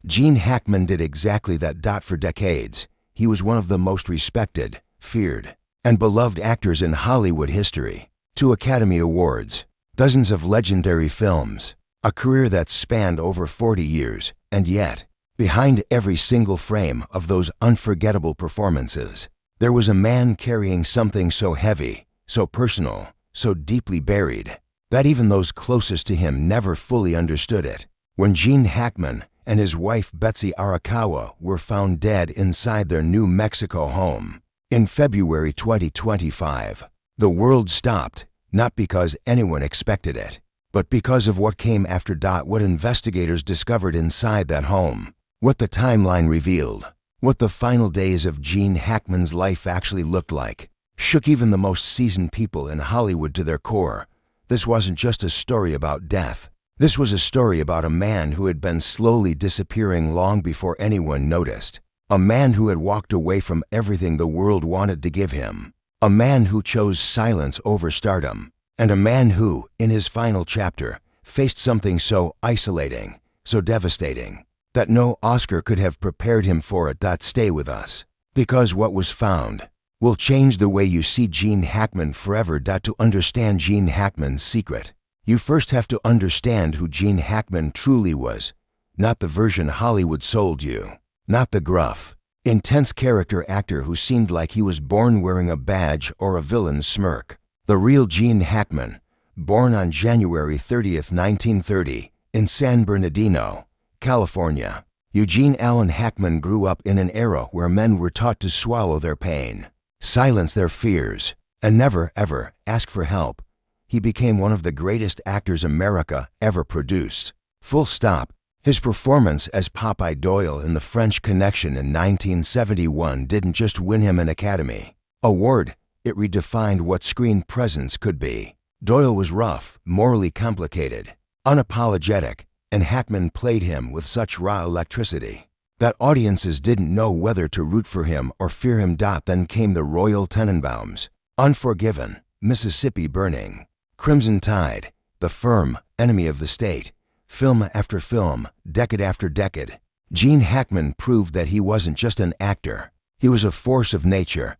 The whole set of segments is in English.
Gene Hackman did exactly that. For decades, he was one of the most respected, feared, and beloved actors in Hollywood history. 2 Academy Awards, dozens of legendary films, a career that spanned over 40 years, and yet, behind every single frame of those unforgettable performances, there was a man carrying something so heavy, so personal, so deeply buried, that even those closest to him never fully understood it. When Gene Hackman and his wife Betsy Arakawa were found dead inside their New Mexico home in February 2025, the world stopped, not because anyone expected it, but because of what came after. What investigators discovered inside that home, what the timeline revealed, what the final days of Gene Hackman's life actually looked like, shook even the most seasoned people in Hollywood to their core. This wasn't just a story about death. This was a story about a man who had been slowly disappearing long before anyone noticed. A man who had walked away from everything the world wanted to give him. A man who chose silence over stardom. And a man who, in his final chapter, faced something so isolating, so devastating, that no Oscar could have prepared him for it. Stay with us, because what was found will change the way you see Gene Hackman forever. To understand Gene Hackman's secret, you first have to understand who Gene Hackman truly was, not the version Hollywood sold you, not the gruff, intense character actor who seemed like he was born wearing a badge or a villain's smirk. The real Gene Hackman, born on January 30th, 1930, in San Bernardino, California. Eugene Allen Hackman grew up in an era where men were taught to swallow their pain, silence their fears, and never, ever ask for help. He became one of the greatest actors America ever produced. Full stop. His performance as Popeye Doyle in The French Connection in 1971 didn't just win him an Academy Award, it redefined what screen presence could be. Doyle was rough, morally complicated, unapologetic, and Hackman played him with such raw electricity that audiences didn't know whether to root for him or fear him. Then came the Royal Tenenbaums, Unforgiven, Mississippi Burning, Crimson Tide, The Firm, Enemy of the State. Film after film, decade after decade, Gene Hackman proved that he wasn't just an actor. He was a force of nature.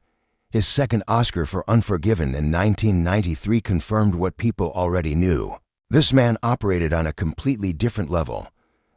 His second Oscar for Unforgiven in 1993 confirmed what people already knew. This man operated on a completely different level.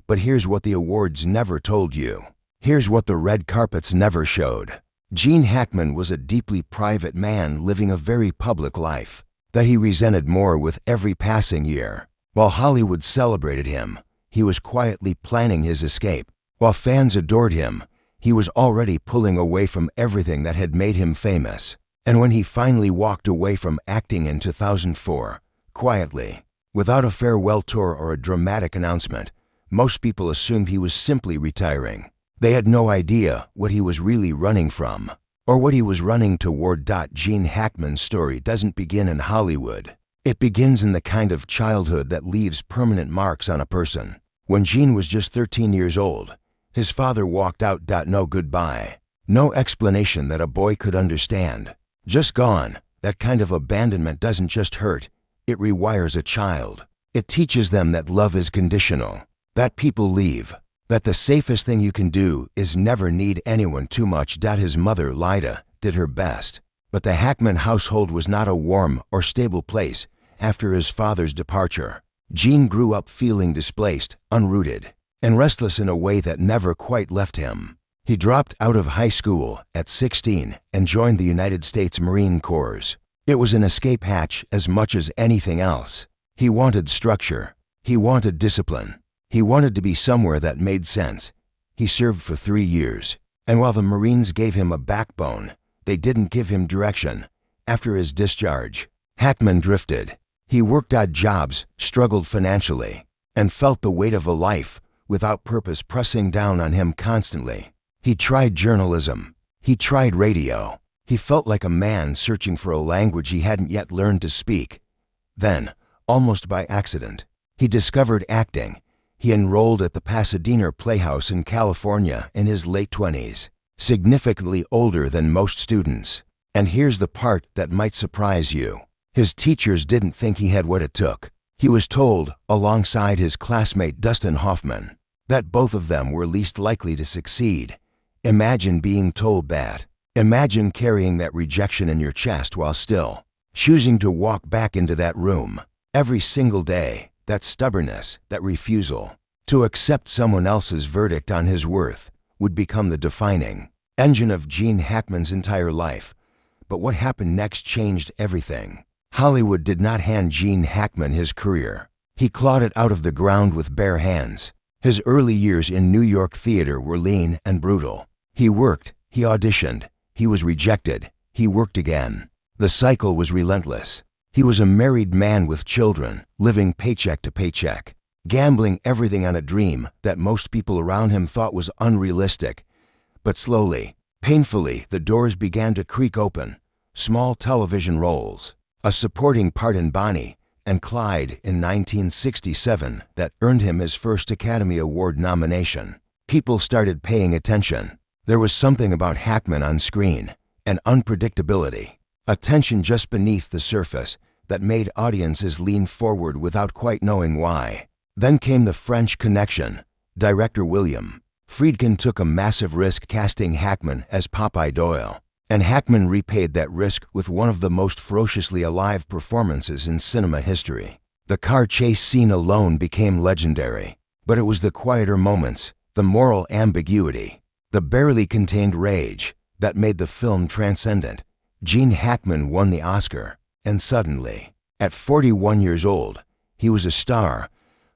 But here's what the awards never told you. Here's what the red carpets never showed. Gene Hackman was a deeply private man living a very public life that he resented more with every passing year. While Hollywood celebrated him, he was quietly planning his escape. While fans adored him, he was already pulling away from everything that had made him famous. And when he finally walked away from acting in 2004, quietly, without a farewell tour or a dramatic announcement, most people assumed he was simply retiring. They had no idea what he was really running from, or what he was running toward. Gene Hackman's story doesn't begin in Hollywood. It begins in the kind of childhood that leaves permanent marks on a person. When Gene was just 13 years old, his father walked out. No goodbye, no explanation that a boy could understand. Just gone. That kind of abandonment doesn't just hurt, it rewires a child. It teaches them that love is conditional, that people leave, that the safest thing you can do is never need anyone too much. His mother, Lyda, did her best, but the Hackman household was not a warm or stable place after his father's departure. Gene grew up feeling displaced, unrooted, and restless in a way that never quite left him. He dropped out of high school at 16 and joined the United States Marine Corps. It was an escape hatch as much as anything else. He wanted structure. He wanted discipline. He wanted to be somewhere that made sense. He served for 3 years, and while the Marines gave him a backbone, they didn't give him direction. After his discharge, Hackman drifted. He worked odd jobs, struggled financially, and felt the weight of a life without purpose pressing down on him constantly. He tried journalism. He tried radio. He felt like a man searching for a language he hadn't yet learned to speak. Then, almost by accident, he discovered acting. He enrolled at the Pasadena Playhouse in California in his late 20s, significantly older than most students. And here's the part that might surprise you. His teachers didn't think he had what it took. He was told, alongside his classmate Dustin Hoffman, that both of them were least likely to succeed. Imagine being told that. Imagine carrying that rejection in your chest while still choosing to walk back into that room every single day. That stubbornness, that refusal to accept someone else's verdict on his worth would become the defining engine of Gene Hackman's entire life. But what happened next changed everything. Hollywood did not hand Gene Hackman his career. He clawed it out of the ground with bare hands. His early years in New York theater were lean and brutal. He worked, he auditioned, he was rejected, he worked again. The cycle was relentless. He was a married man with children, living paycheck to paycheck, gambling everything on a dream that most people around him thought was unrealistic. But slowly, painfully, the doors began to creak open. Small television roles, a supporting part in Bonnie and Clyde in 1967 that earned him his first Academy Award nomination. People started paying attention. There was something about Hackman on screen, an unpredictability, a tension just beneath the surface that made audiences lean forward without quite knowing why. Then came the French Connection. Director William Friedkin took a massive risk casting Hackman as Popeye Doyle, and Hackman repaid that risk with one of the most ferociously alive performances in cinema history. The car chase scene alone became legendary, but it was the quieter moments, the moral ambiguity, the barely contained rage that made the film transcendent. Gene Hackman won the Oscar, and suddenly, at 41 years old, he was a star.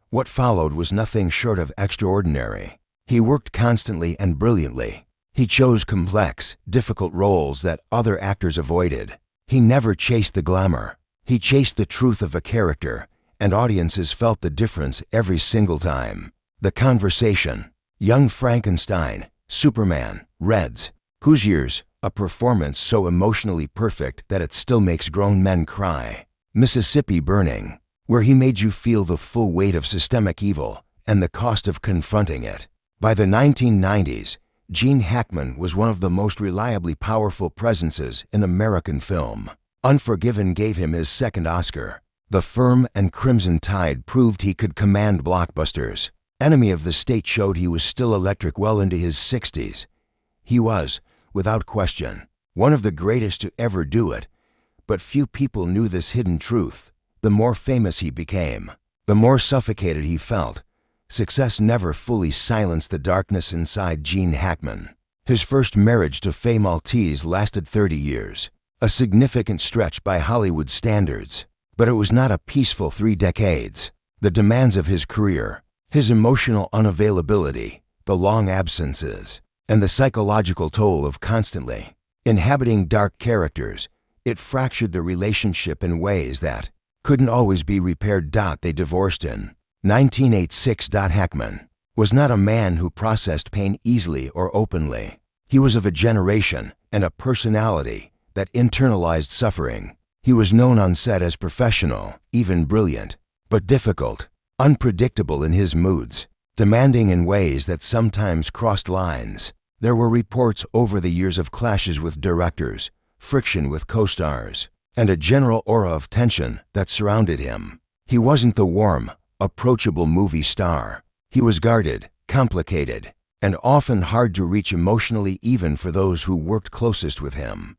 What followed was nothing short of extraordinary. He worked constantly and brilliantly. He chose complex, difficult roles that other actors avoided. He never chased the glamour. He chased the truth of a character, and audiences felt the difference every single time. The Conversation, Young Frankenstein, Superman, Reds, Hoosiers, a performance so emotionally perfect that it still makes grown men cry. Mississippi Burning, where he made you feel the full weight of systemic evil and the cost of confronting it. By the 1990s, Gene Hackman was one of the most reliably powerful presences in American film. Unforgiven gave him his second Oscar. The Firm and Crimson Tide proved he could command blockbusters. Enemy of the State showed he was still electric well into his 60s. He was, without question, one of the greatest to ever do it. But few people knew this hidden truth. The more famous he became, the more suffocated he felt. Success never fully silenced the darkness inside Gene Hackman. His first marriage to Faye Maltese lasted 30 years, a significant stretch by Hollywood standards. But it was not a peaceful 3 decades. The demands of his career, his emotional unavailability, the long absences, and the psychological toll of constantly inhabiting dark characters, it fractured the relationship in ways that couldn't always be repaired. They divorced in 1986. Hackman was not a man who processed pain easily or openly. He was of a generation and a personality that internalized suffering. He was known on set as professional, even brilliant, but difficult, unpredictable in his moods, demanding in ways that sometimes crossed lines. There were reports over the years of clashes with directors, friction with co-stars, and a general aura of tension that surrounded him. He wasn't the warm, approachable movie star. He was guarded, complicated, and often hard to reach emotionally even for those who worked closest with him.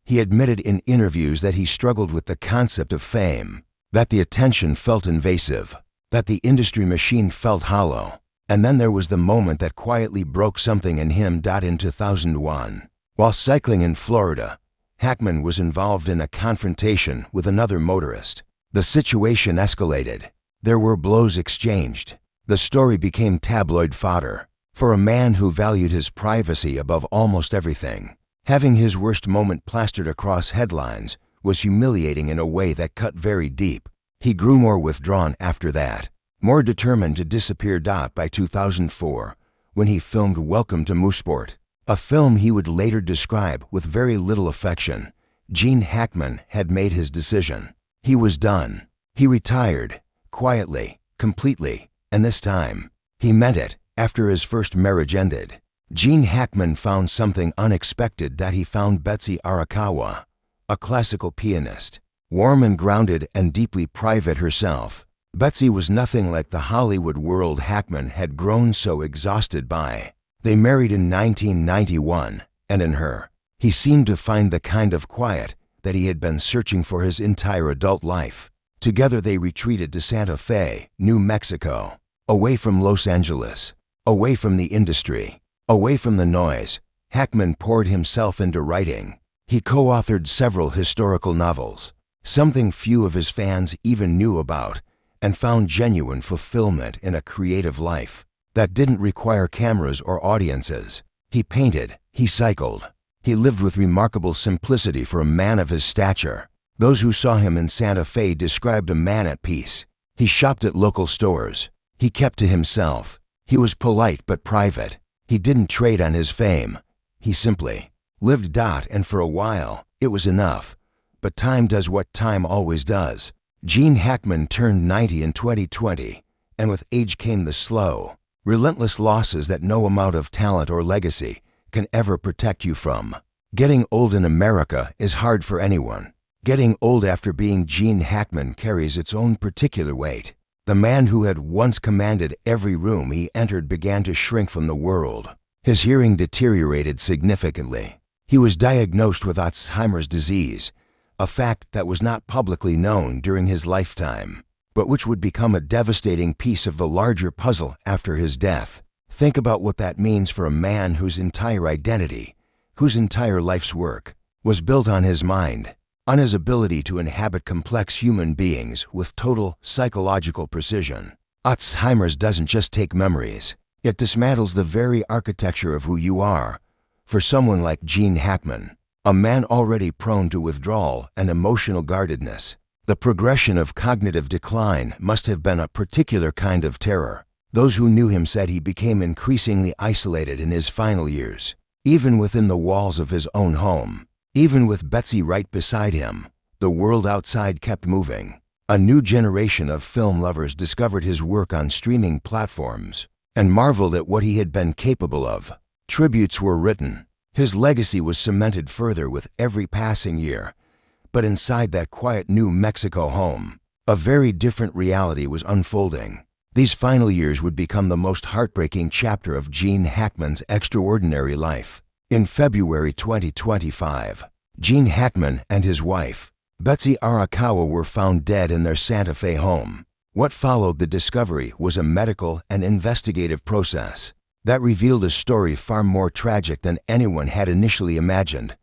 He admitted in interviews that he struggled with the concept of fame, that the attention felt invasive, that the industry machine felt hollow. And then there was the moment that quietly broke something in him. In 2001, while cycling in Florida, Hackman was involved in a confrontation with another motorist. The situation escalated. There were blows exchanged. The story became tabloid fodder. For a man who valued his privacy above almost everything, having his worst moment plastered across headlines was humiliating in a way that cut very deep. He grew more withdrawn after that, more determined to disappear. By 2004, when he filmed Welcome to Mooseport, a film he would later describe with very little affection, Gene Hackman had made his decision. He was done. He retired, quietly, completely, and this time, he meant it. After his first marriage ended, Gene Hackman found something unexpected. He found Betsy Arakawa, a classical pianist, warm and grounded and deeply private herself. Betsy was nothing like the Hollywood world Hackman had grown so exhausted by. They married in 1991, and in her, he seemed to find the kind of quiet that he had been searching for his entire adult life. Together they retreated to Santa Fe, New Mexico, away from Los Angeles, away from the industry, away from the noise. Hackman poured himself into writing. He co-authored several historical novels, something few of his fans even knew about, and found genuine fulfillment in a creative life that didn't require cameras or audiences. He painted, he cycled, he lived with remarkable simplicity for a man of his stature. Those who saw him in Santa Fe described a man at peace. He shopped at local stores. He kept to himself. He was polite but private. He didn't trade on his fame. He simply lived. And for a while, it was enough. But time does what time always does. Gene Hackman turned 90 in 2020, and with age came the slow, relentless losses that no amount of talent or legacy can ever protect you from. Getting old in America is hard for anyone. Getting old after being Gene Hackman carries its own particular weight. The man who had once commanded every room he entered began to shrink from the world. His hearing deteriorated significantly. He was diagnosed with Alzheimer's disease, a fact that was not publicly known during his lifetime, but which would become a devastating piece of the larger puzzle after his death. Think about what that means for a man whose entire identity, whose entire life's work, was built on his mind, on his ability to inhabit complex human beings with total psychological precision. Alzheimer's doesn't just take memories, it dismantles the very architecture of who you are. For someone like Gene Hackman, a man already prone to withdrawal and emotional guardedness, the progression of cognitive decline must have been a particular kind of terror. Those who knew him said he became increasingly isolated in his final years, even within the walls of his own home. Even with Betsy right beside him, the world outside kept moving. A new generation of film lovers discovered his work on streaming platforms and marveled at what he had been capable of. Tributes were written. His legacy was cemented further with every passing year. But inside that quiet New Mexico home, a very different reality was unfolding. These final years would become the most heartbreaking chapter of Gene Hackman's extraordinary life. In February 2025, Gene Hackman and his wife, Betsy Arakawa, were found dead in their Santa Fe home. What followed the discovery was a medical and investigative process that revealed a story far more tragic than anyone had initially imagined.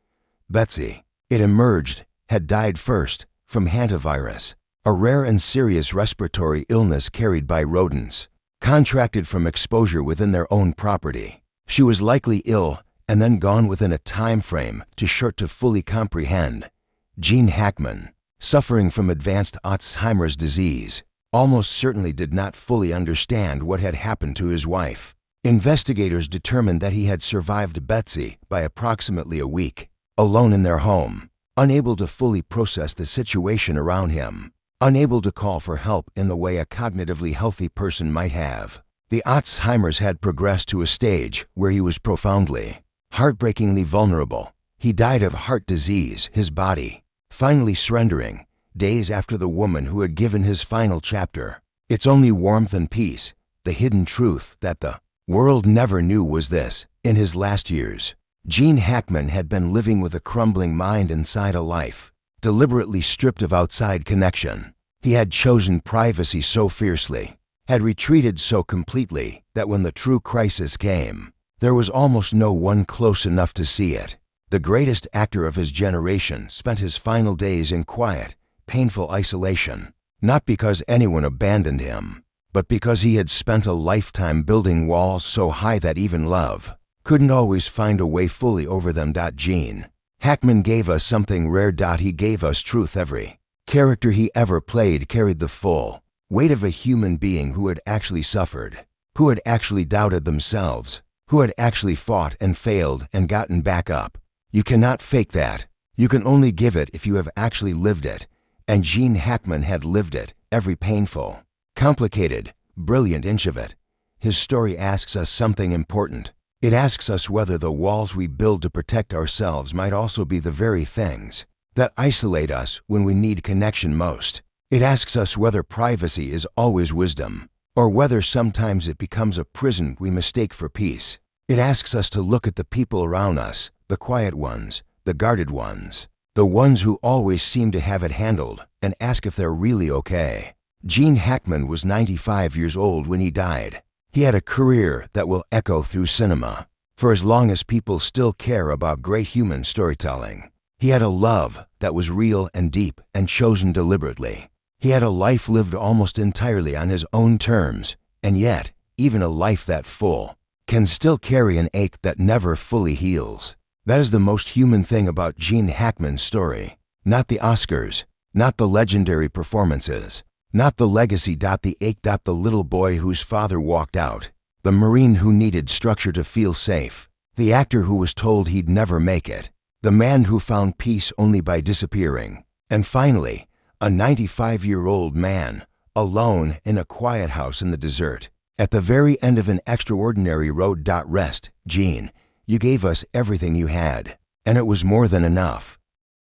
Betsy, it emerged, had died first from hantavirus, a rare and serious respiratory illness carried by rodents, contracted from exposure within their own property. She was likely ill and then gone within a time frame too short to fully comprehend. Gene Hackman, suffering from advanced Alzheimer's disease, almost certainly did not fully understand what had happened to his wife. Investigators determined that he had survived Betsy by approximately a week, alone in their home, unable to fully process the situation around him, unable to call for help in the way a cognitively healthy person might have. The Alzheimer's had progressed to a stage where he was profoundly, heartbreakingly vulnerable. He died of heart disease, his body finally surrendering, days after the woman who had given his final chapter its only warmth and peace. The hidden truth that the world never knew was this: in his last years, Gene Hackman had been living with a crumbling mind inside a life deliberately stripped of outside connection. He had chosen privacy so fiercely, had retreated so completely, that when the true crisis came, there was almost no one close enough to see it. The greatest actor of his generation spent his final days in quiet, painful isolation, not because anyone abandoned him, but because he had spent a lifetime building walls so high that even love couldn't always find a way fully over them. Gene Hackman gave us something rare. He gave us truth. Every character he ever played carried the full weight of a human being who had actually suffered, who had actually doubted themselves, who had actually fought and failed and gotten back up. You cannot fake that. You can only give it if you have actually lived it. And Gene Hackman had lived it, every painful, complicated, brilliant inch of it. His story asks us something important. It asks us whether the walls we build to protect ourselves might also be the very things that isolate us when we need connection most. It asks us whether privacy is always wisdom, or whether sometimes it becomes a prison we mistake for peace. It asks us to look at the people around us, the quiet ones, the guarded ones, the ones who always seem to have it handled, and ask if they're really okay. Gene Hackman was 95 years old when he died. He had a career that will echo through cinema, for as long as people still care about great human storytelling. He had a love that was real and deep and chosen deliberately. He had a life lived almost entirely on his own terms, and yet, even a life that full can still carry an ache that never fully heals. That is the most human thing about Gene Hackman's story. Not the Oscars, not the legendary performances, not the legacy. The ache. The little boy whose father walked out, the Marine who needed structure to feel safe, the actor who was told he'd never make it, the man who found peace only by disappearing, and finally, a 95-year-old man, alone in a quiet house in the desert. At the very end of an extraordinary road. Rest, Gene, you gave us everything you had, and it was more than enough.